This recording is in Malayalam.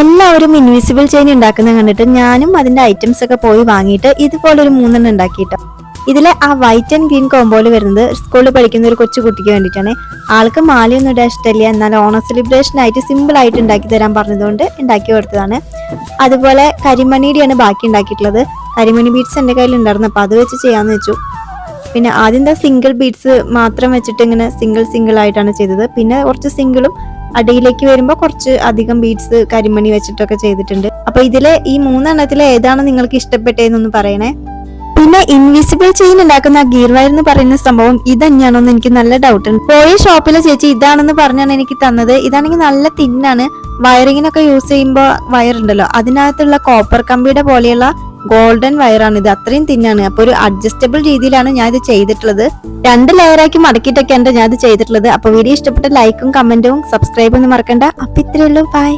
എല്ലാവരും ഇൻവിസിബിൾ ചെയിൻ ഉണ്ടാക്കുന്ന കണ്ടിട്ട് ഞാനും അതിന്റെ ഐറ്റംസ് ഒക്കെ പോയി വാങ്ങിയിട്ട് ഇതുപോലൊരു 3 ഉണ്ടാക്കിയിട്ട്. ഇതിലെ ആ വൈറ്റ് ആൻഡ് ഗ്രീൻ കോമ്പോയിൽ വരുന്നത് സ്കൂളിൽ പഠിക്കുന്ന ഒരു കൊച്ചു കുട്ടിക്ക് വേണ്ടിയിട്ടാണ്. ആൾക്ക് മാലയൊന്നും ഇടാൻ ഇഷ്ടമില്ല, എന്നാൽ ഓണ സെലിബ്രേഷൻ ആയിട്ട് സിമ്പിൾ ആയിട്ട് ഉണ്ടാക്കി തരാൻ പറഞ്ഞതുകൊണ്ട് ഉണ്ടാക്കി കൊടുത്തതാണ്. അതുപോലെ കരിമണിയുടെയാണ് ബാക്കി ഉണ്ടാക്കിയിട്ടുള്ളത്. കരിമണി ബീഡ്സ് എൻ്റെ കയ്യിൽ ഉണ്ടായിരുന്നു, അപ്പോൾ അത് വെച്ച് ചെയ്യാന്ന് വെച്ചു. പിന്നെ ആദ്യം സിംഗിൾ ബീഡ്സ് മാത്രം വെച്ചിട്ട് ഇങ്ങനെ സിംഗിൾ ആയിട്ടാണ് ചെയ്തത്. പിന്നെ കുറച്ച് സിംഗിളും അടിയിലേക്ക് വരുമ്പോൾ കുറച്ച് അധികം ബീഡ്സ് കരിമണി വെച്ചിട്ടൊക്കെ ചെയ്തിട്ടുണ്ട്. അപ്പൊ ഇതിലെ ഈ 3 ഏതാണ് നിങ്ങൾക്ക് ഇഷ്ടപ്പെട്ടതെന്നൊന്ന് പറയണേ. പിന്നെ ഇൻവിസിബിൾ ചെയിൻ ഉണ്ടാക്കുന്ന ഗീർ വയർ എന്ന് പറയുന്ന സംഭവം ഇത് തന്നെയാണോന്ന് എനിക്ക് നല്ല ഡൗട്ട് ഉണ്ട്. പോയ ഷോപ്പിലെ ചേച്ചി ഇതാണെന്ന് പറഞ്ഞാണ് എനിക്ക് തന്നത്. ഇതാണെങ്കിൽ നല്ല തിന്നാണ്. വയറിങ്ങിനൊക്കെ യൂസ് ചെയ്യുമ്പോൾ വയർ ഉണ്ടല്ലോ, അതിനകത്തുള്ള കോപ്പർ കമ്പിയുടെ പോലെയുള്ള ഗോൾഡൻ വയറാണ് ഇത്. അത്രയും തിന്നാണ്. അപ്പൊ ഒരു അഡ്ജസ്റ്റബിൾ രീതിയിലാണ് ഞാൻ ഇത് ചെയ്തിട്ടുള്ളത്. 2 ലെയറാക്കി മടക്കിയിട്ടൊക്കെയാണ് ഞാൻ ഇത് ചെയ്തിട്ടുള്ളത്. അപ്പൊ വീഡിയോ ഇഷ്ടപ്പെട്ട ലൈക്കും കമന്റും സബ്സ്ക്രൈബും ഒന്നും മറക്കണ്ട. അപ്പൊ ഇത്രയേ ഉള്ളൂ. ബൈ.